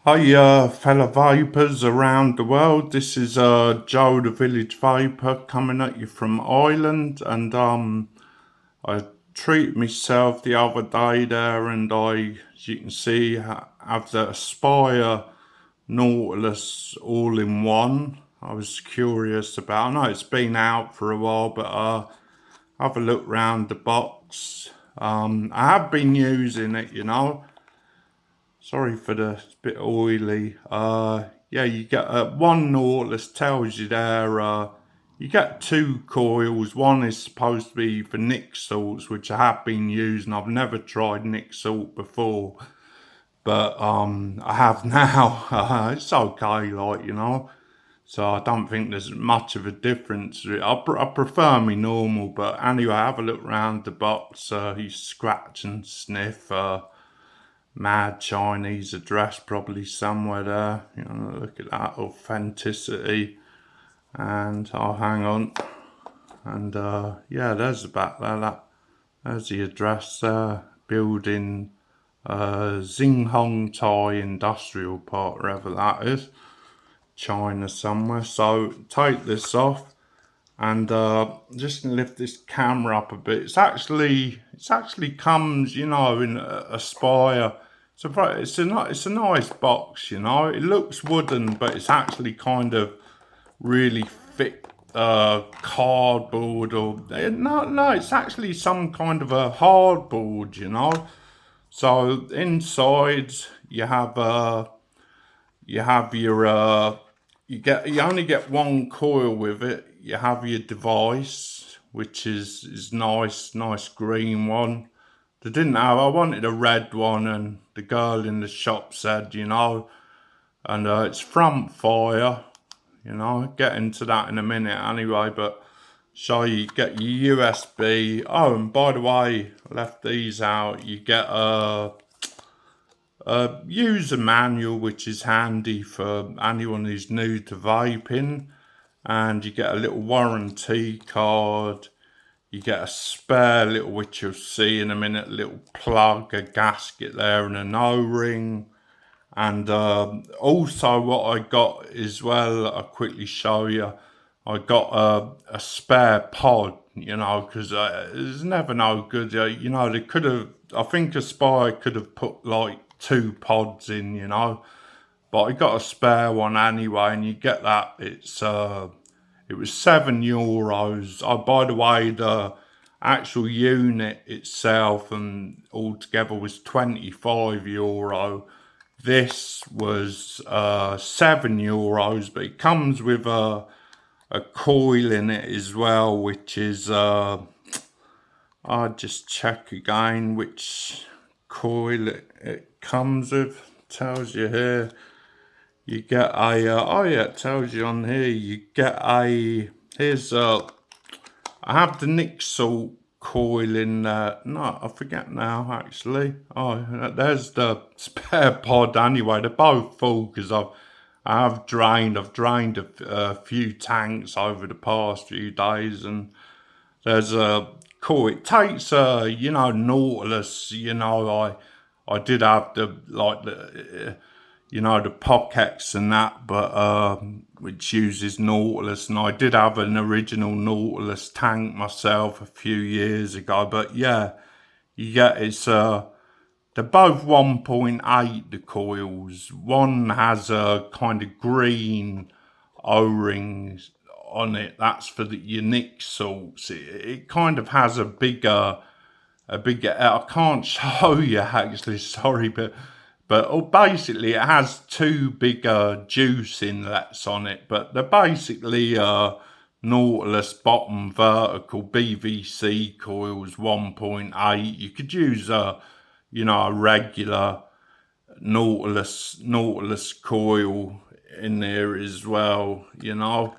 Hi, fellow vapors around the world. This is Joe, the village vapor, coming at you from Ireland, and I treated myself the other day there, and as you can see, have the Aspire Nautilus all in one. I was curious about. I know it's been out for a while, but have a look round the box. I have been using it, you know. Sorry for the bit oily. Yeah, you get one Nautilus tells you there. You get two coils. One is supposed to be for Nick salts, which I have been using. I've never tried Nick salt before, but I have now. It's okay, like, you know. So I don't think there's much of a difference. I prefer me normal, but anyway, have a look round the box. You scratch and sniff. Mad Chinese address probably somewhere there. You know, look at that authenticity. And I'll hang on. And yeah, there's the back there. There's the address there. Building Xinhong Tai Industrial Park, wherever that is. China somewhere. So take this off. And just lift this camera up a bit. It actually comes, you know, in a spire. So it's a nice box, you know. It looks wooden, but it's actually kind of really thick cardboard, or no, it's actually some kind of a hardboard, you know. So inside you have your you only get one coil with it. You have your device, which is nice green one. They didn't have. I wanted a red one, and the girl in the shop said, you know, and it's front fire. You know, get into that in a minute anyway. But so you get your USB. Oh, and by the way, I left these out. You get a user manual, which is handy for anyone who's new to vaping, and you get a little warranty card. You get a spare little, which you'll see in a minute, little plug, a gasket there, and an O-ring. And also what I got as well, I'll quickly show you. I got a spare pod, you know, because it's never no good. You know, they could have, I think Aspire could have put like 2 pods in, you know, but I got a spare one anyway, and you get that. It was €7. Oh, by the way, the actual unit itself and altogether was €25. This was €7, but it comes with a coil in it as well, which is I'll just check again which coil it comes with. Tells you here. You get a oh yeah, it tells you on here. You get a here's I have the Nick salt coil in there. No, I forget now actually. Oh, there's the spare pod anyway. They're both full because I've drained a few tanks over the past few days, and there's a cool. It takes you know, Nautilus. You know, I did have the you know, the pockets and that, but which uses Nautilus, and I did have an original Nautilus tank myself a few years ago. But yeah, you get they're both 1.8, the coils. One has a kind of green O-rings on it. That's for the unique salts. It kind of has a bigger. I can't show you actually. Sorry, but basically it has 2 bigger juice inlets on it. But they're basically Nautilus bottom vertical BVC coils 1.8. You could use you know, a regular Nautilus coil in there as well, you know.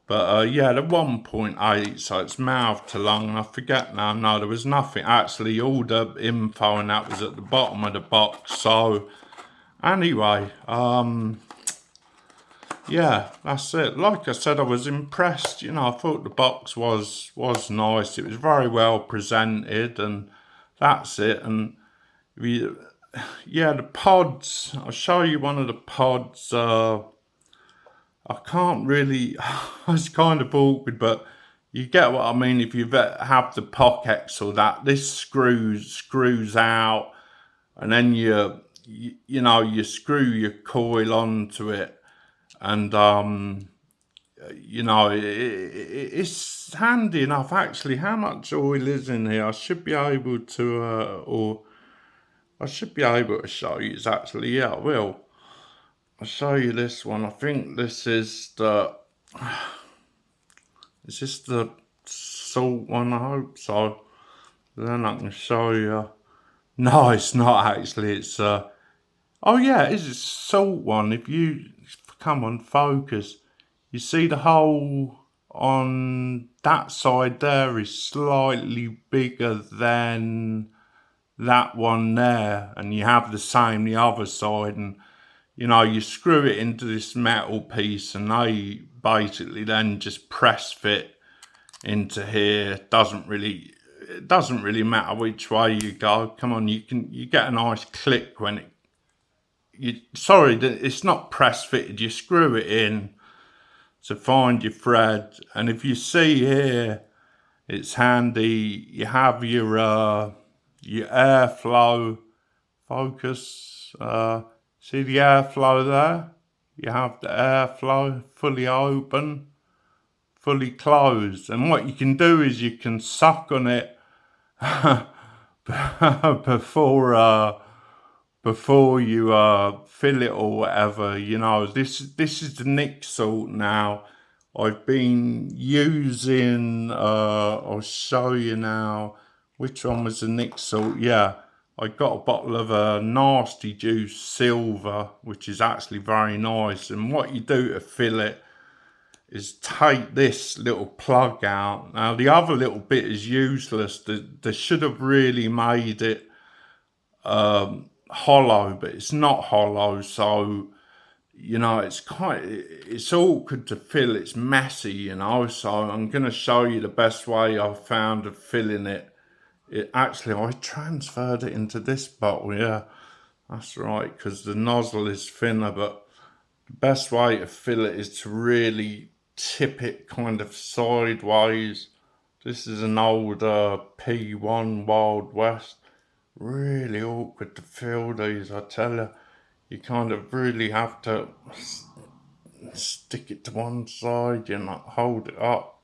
But yeah, the 1.8, so it's mouth to lung. I forget now. No, there was nothing. Actually, all the info and that was at the bottom of the box. So anyway, yeah, that's it. Like I said, I was impressed. You know, I thought the box was nice. It was very well presented, and that's it. And yeah, the pods. I'll show you one of the pods. I can't really. It's kind of awkward, but you get what I mean. If you have the pockets or that, this screws out, and then you know you screw your coil onto it, and you know it's handy enough. Actually, how much oil is in here? I should be able to, or I should be able to show you. It's actually, yeah, I will. I'll show you this one. I think this is the. Is this the salt one? I hope so. Then I can show you. No, it's not actually. It's oh yeah, it is a salt one. If you come on, focus. You see the hole on that side there is slightly bigger than that one there, and you have the same the other side, and you know you screw it into this metal piece, and they basically then just press fit into here. It doesn't really matter which way you go. Come on, you get a nice click when it's not press fitted. You screw it in to find your thread, and if you see here, it's handy. You have your airflow focus. See the airflow there? You have the airflow fully open, fully closed, and what you can do is you can suck on it before you fill it or whatever. You know, this is the Nick salt now. I've been using. I'll show you now. Which one was the Nick salt? Yeah, I got a bottle of Nasty Juice Silver, which is actually very nice. And what you do to fill it is take this little plug out. Now the other little bit is useless. They should have really made it hollow, but it's not hollow, so you know it's awkward to fill. It's messy, you know. So I'm gonna show you the best way I've found of filling it. Actually, I transferred it into this bottle. Yeah, that's right, because the nozzle is thinner. But the best way to fill it is to really tip it kind of sideways. This is an old P1 Wild West. Really awkward to fill these, I tell you. You kind of really have to stick it to one side, you know, hold it up.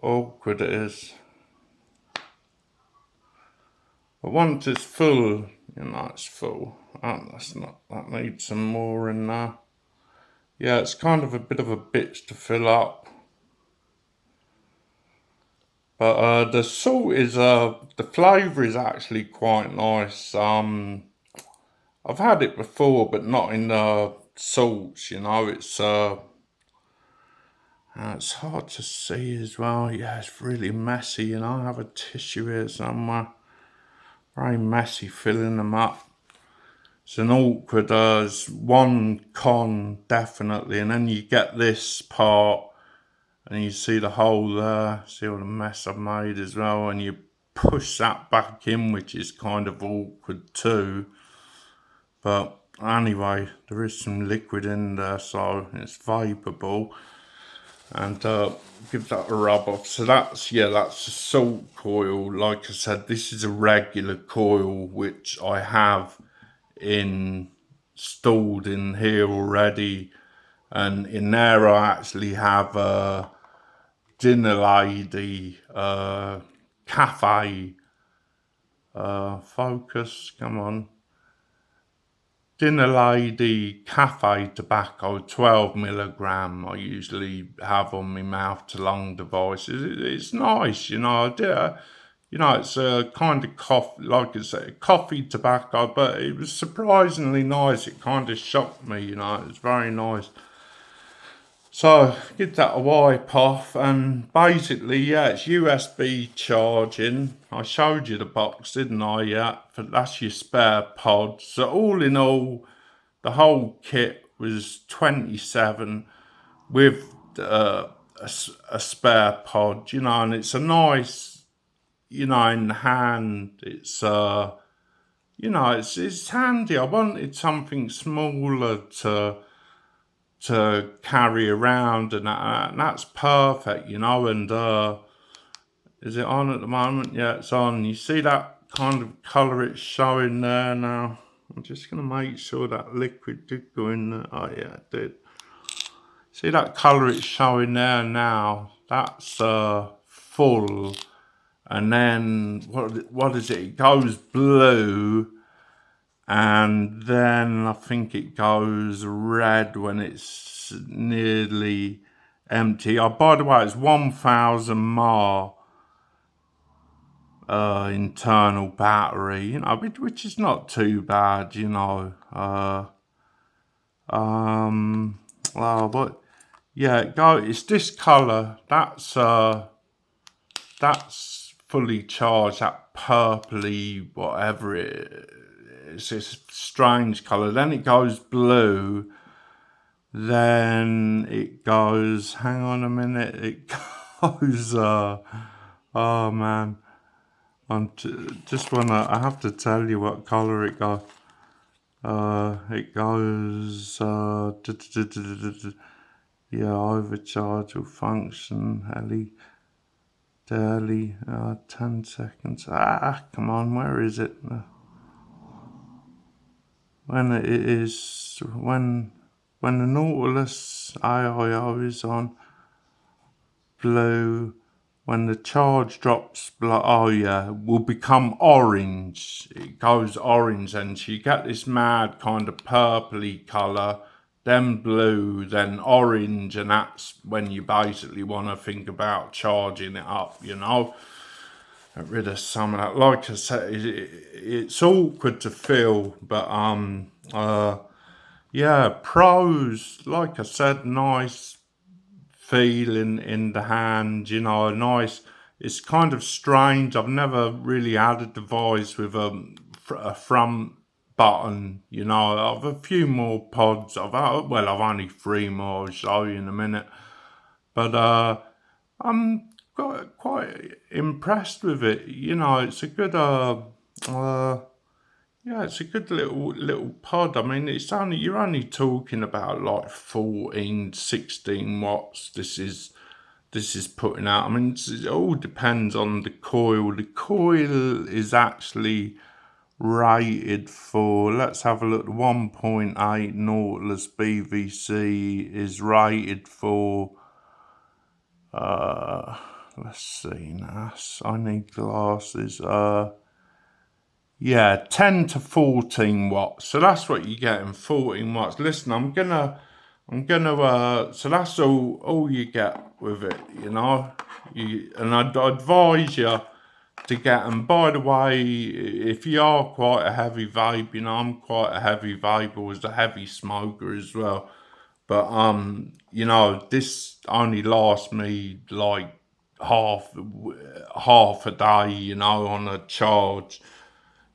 Awkward it is. But once it's full, you know, it's full. That needs some more in there. Yeah, it's kind of a bit of a bitch to fill up. But the salt is, the flavour is actually quite nice. I've had it before, but not in salts, you know. It's hard to see as well. Yeah, it's really messy, you know. I have a tissue here somewhere. Very messy filling them up. It's an awkward, there's one con definitely, and then you get this part, and you see the hole there. See all the mess I've made as well, and you push that back in, which is kind of awkward too. But anyway, there is some liquid in there, so it's vaporable. And give that a rub off. So that's a salt coil. Like I said, this is a regular coil which I have installed in here already, and in there I actually have a Dinner Lady cafe focus. Come on. Dinner Lady Cafe Tobacco 12 milligram. I usually have on my mouth to lung devices. It's nice, you know. You know, it's a kind of coffee, like I say, coffee tobacco, but it was surprisingly nice. It kind of shocked me, you know. It was very nice. So give that a wipe off, and basically, yeah, it's USB charging. I showed you the box, didn't I? Yeah, that's your spare pod. So all in all, the whole kit was 27 with a spare pod, you know, and it's a nice, you know, in the hand. It's you know, it's handy. I wanted something smaller to carry around, and that's perfect, you know. And is it on at the moment? Yeah, it's on. You see that kind of colour it's showing there now? I'm just going to make sure that liquid did go in there. Oh yeah, it did. See that colour it's showing there now? That's full. And then, what is it? It goes blue. And then I think it goes red when it's nearly empty. Oh, by the way, it's 1,000 mAh internal battery, you know, which is not too bad, you know. Well, but yeah, it's this color. That's fully charged. That purpley whatever it's this strange color. Then it goes blue. Then it goes. Hang on a minute. It goes. Oh man. Just wanna. I have to tell you what color it goes. It goes. Yeah, overcharge will function. Daily. 10 seconds. Come on. Where is it? When it is when the Nautilus AIO is on blue. When the charge drops, oh yeah, will become orange. It goes orange, and so you get this mad kind of purpley colour, then blue, then orange, and that's when you basically want to think about charging it up, you know. Get rid of some of that. Like I said, it's awkward to feel, but yeah, pros, like I said, nice feeling in the hand, you know, nice. It's kind of strange. I've never really had a device with a front button, you know. I've a few more pods. I've only 3 more. I'll show you in a minute. But I'm quite impressed with it. You know, it's a good yeah, it's a good little pod. I mean, you're only talking about like 14, 16 watts. This is putting out. I mean, it all depends on the coil. The coil is actually rated for. Let's have a look. 1.8 Nautilus BVC is rated for. Let's see. I need glasses. Yeah, 10 to 14 watts. So that's what you get in 14 watts. Listen, so that's all you get with it, you know. And I'd advise you to get them. By the way, if you are quite a heavy vape, you know, I'm quite a heavy vaper, was a heavy smoker as well. But you know, this only lasts me like half a day, you know, on a charge.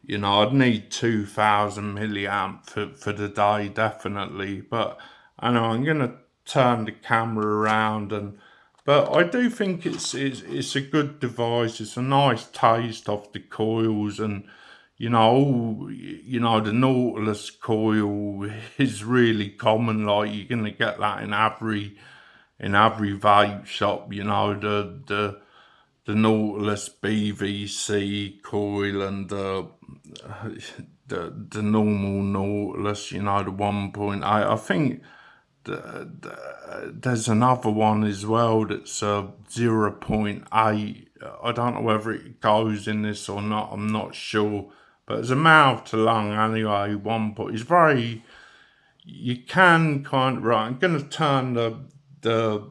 You know, I'd need 2,000 milliamp for the day, definitely. But I know I'm going to turn the camera around, but I do think it's a good device. It's a nice taste off the coils, and you know, the Nautilus coil is really common. Like you're going to get that in every vape shop. You know, the Nautilus BVC coil and the normal Nautilus, you know, the 1.8. I think there's another one as well that's 0.8. I don't know whether it goes in this or not. I'm not sure, but it's a mouth to lung anyway. It's very. You can kind of right. I'm gonna turn the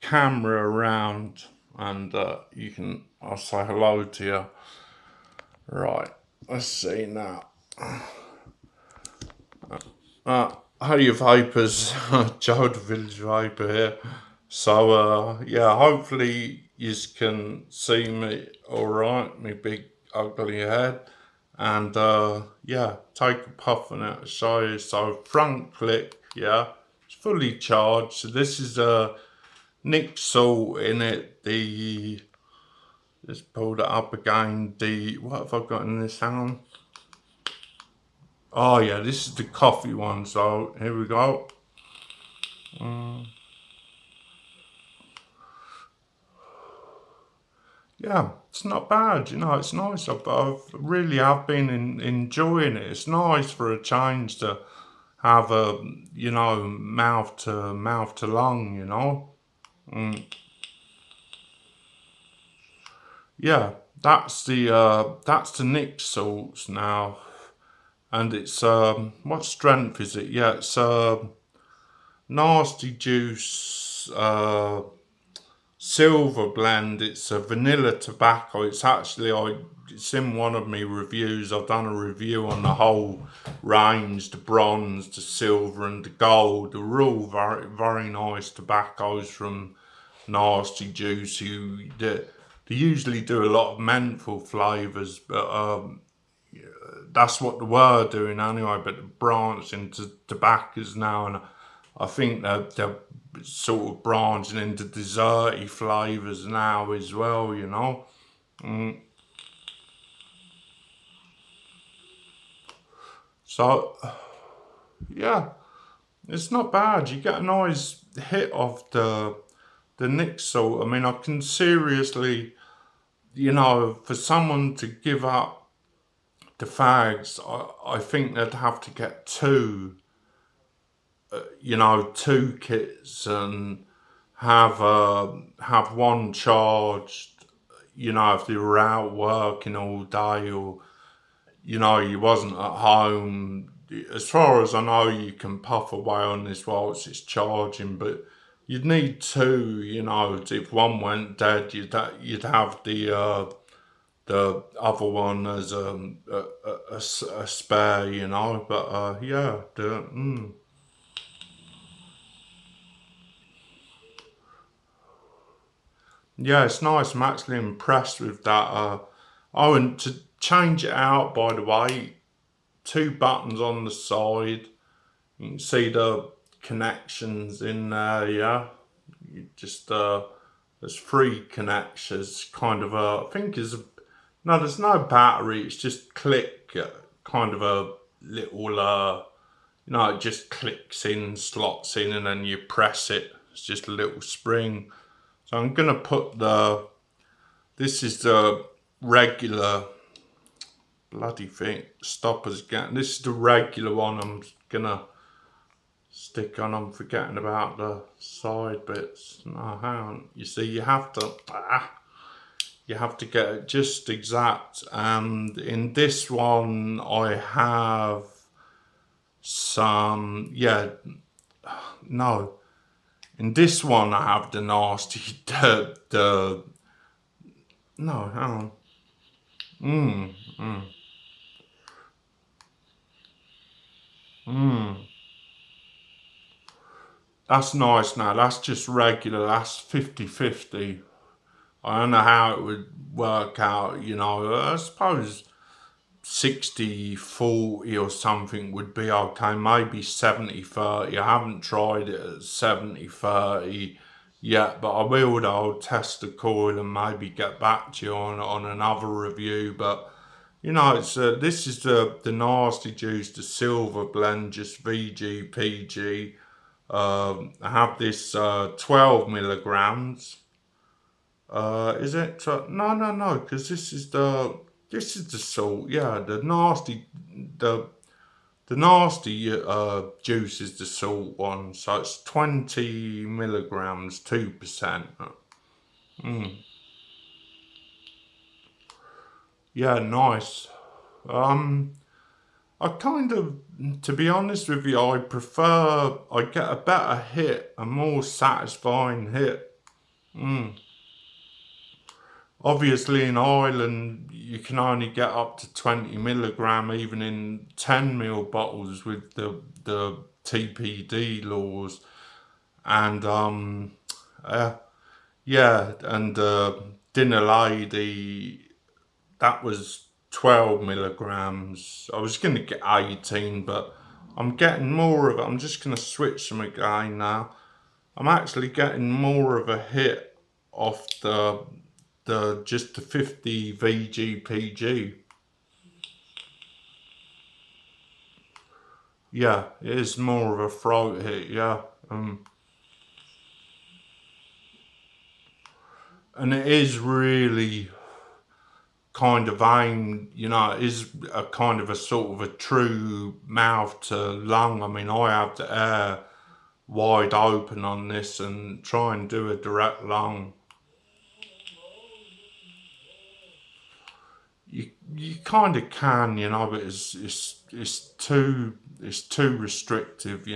camera around, and I'll say hello to you. Right, let's see now. How you vapors? Joe the Village Vapor here. So yeah, hopefully you can see me alright, me big ugly head. And yeah, take a puff on it, show you. So front click, yeah, it's fully charged. So this is a Nick Salt in it. Just pulled it up again. What have I got in this? Hang on. Oh yeah, this is the coffee one, so here we go. Yeah, it's not bad, you know, it's nice. I've really have been enjoying it. It's nice for a change to have a, you know, mouth to lung, you know. Mm, yeah, that's the Nick salts now, and it's what strength is it? Yeah, it's nasty juice silver blend. It's a vanilla tobacco. It's in one of my reviews. I've done a review on the whole range, the bronze, the silver, and the gold. They're all very nice tobaccos from Nasty Juice. They usually do a lot of menthol flavors, but that's what they were doing anyway. But the branch into tobaccos now, and I think they're sort of branching into desserty flavors now as well. You know. Mm. So yeah, it's not bad. You get a nice hit of the Nick salt. I mean, I can seriously, you know, for someone to give up the fags, I think they'd have to get two, you know, two kits and have one charged. You know, if they were out working all day, or you know you wasn't at home. As far as I know, you can puff away on this whilst it's charging, but you'd need two. You know, if one went dead, you'd have the other one as a spare. You know, but yeah, yeah, it's nice. I'm actually impressed with that. Oh, and to change it out, by the way, two buttons on the side. You can see the connections in there. Yeah, you just there's three connections. Kind of a, I think is a, no, there's no battery. It's just click, kind of a little you know, it just clicks in, slots in, and then you press it. It's just a little spring. So I'm gonna put the, this is the regular bloody thing, stoppers again. This is the regular one I'm gonna stick on. I'm forgetting about the side bits. No, hang on. You see, you have to get it just exact. And in this one, I have some, yeah, no. In this one, I have the nasty, no, hang on. Mm, mm, mm. That's nice now. That's just regular. That's 50-50. I don't know how it would work out, you know. I suppose 60-40 or something would be okay. Maybe 70-30. I haven't tried it at 70-30 yet, but I will. I'll test the coil and maybe get back to you on another review. But you know, it's this is the nasty juice, the silver blend, just VG. I have this 12 milligrams. Is it? No, no, no, because this is the salt. Yeah, the the nasty juice is the salt one. So it's 20 milligrams, 2%. Mm. Yeah, nice. Um, I kind of, to be honest with you, I get a better hit, a more satisfying hit. Mm. Obviously, in Ireland, you can only get up to 20 milligram, even in 10 ml bottles with the TPD laws. And uh, yeah, and Dinner Lady, that was 12 milligrams. I was going to get 18, but I'm getting more of it. I'm just going to switch them again now. I'm actually getting more of a hit off the just the 50 VGPG. Yeah, it is more of a throat hit, yeah. And it is really kind of aimed, it is a kind of a sort of a true mouth to lung. I mean, I have the air wide open on this and try and do a direct lung. You kind of can, but it's too restrictive,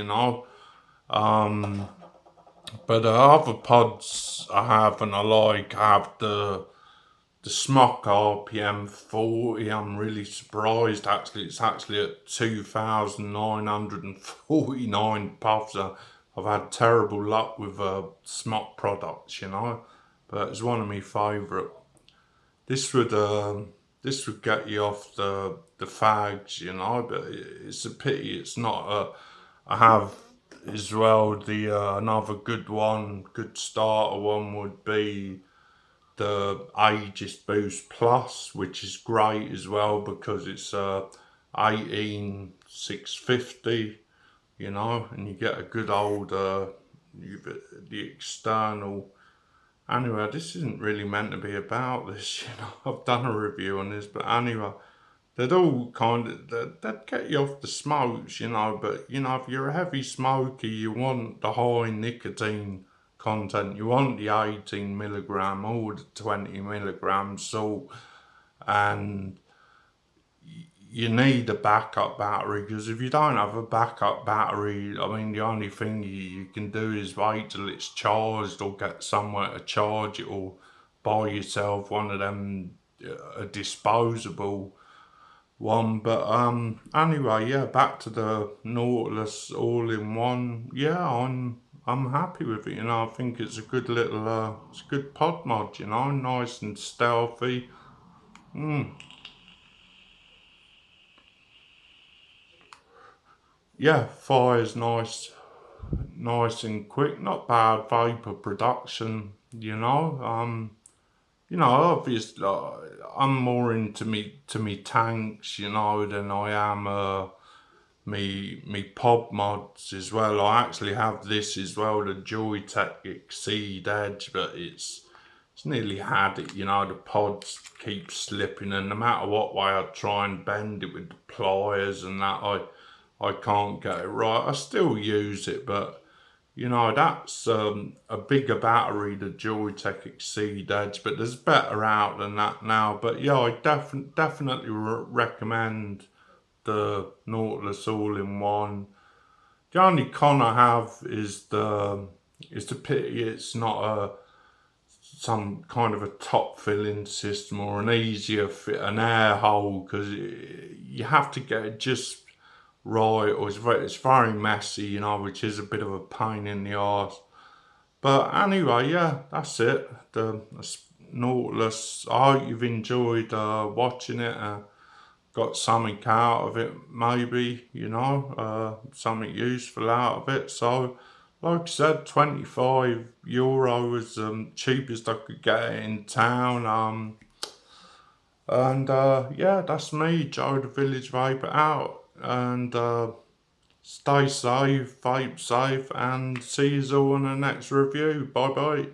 But other pods I have and I have the Smock RPM 40. I'm really surprised actually. It's actually at 2,949 puffs. I've had terrible luck with Smock products, but it's one of my favourite. This would this would get you off the fags, but it's a pity it's not a. I have as well the another good starter one would be the Aegis Boost Plus, which is great as well because it's 18650, and you get a good old the external. Anyway, this isn't really meant to be about this, I've done a review on this, but anyway, they'd all they'd get you off the smokes, but if you're a heavy smoker, you want the high nicotine content, you want the 18 milligram or the 20 milligram salt, and you need a backup battery because if you don't have a backup battery, I mean, the only thing you can do is wait till it's charged or get somewhere to charge it or buy yourself one of them a disposable one. But anyway, yeah, back to the Nautilus all in one. Yeah, I'm happy with it. I think it's a good little it's a good pod mod. Nice and stealthy. Yeah, fire's nice and quick. Not bad vapor production. Obviously, I'm more into me tanks, than I am me pod mods as well. I actually have this as well, the Joytech Exceed Edge, but it's nearly had it. The pods keep slipping, and no matter what way I try and bend it with the pliers and that, I can't get it right. I still use it, but that's a bigger battery, the Joytech Exceed Edge, but there's better out than that now. But yeah, I definitely recommend the Nautilus all-in-one. The only con I have is the pity it's not some kind of a top filling system or an easier fit, an air hole, because you have to get it just right, or it's very messy, which is a bit of a pain in the arse. But anyway, yeah, that's it. The Nautilus. I hope you've enjoyed watching it. Got something out of it, maybe, something useful out of it. So, like I said, €25 was cheapest I could get it in town. And yeah, that's me, Joe the Village Vapor out. And stay safe, vape safe, and see you all in the next review. Bye bye.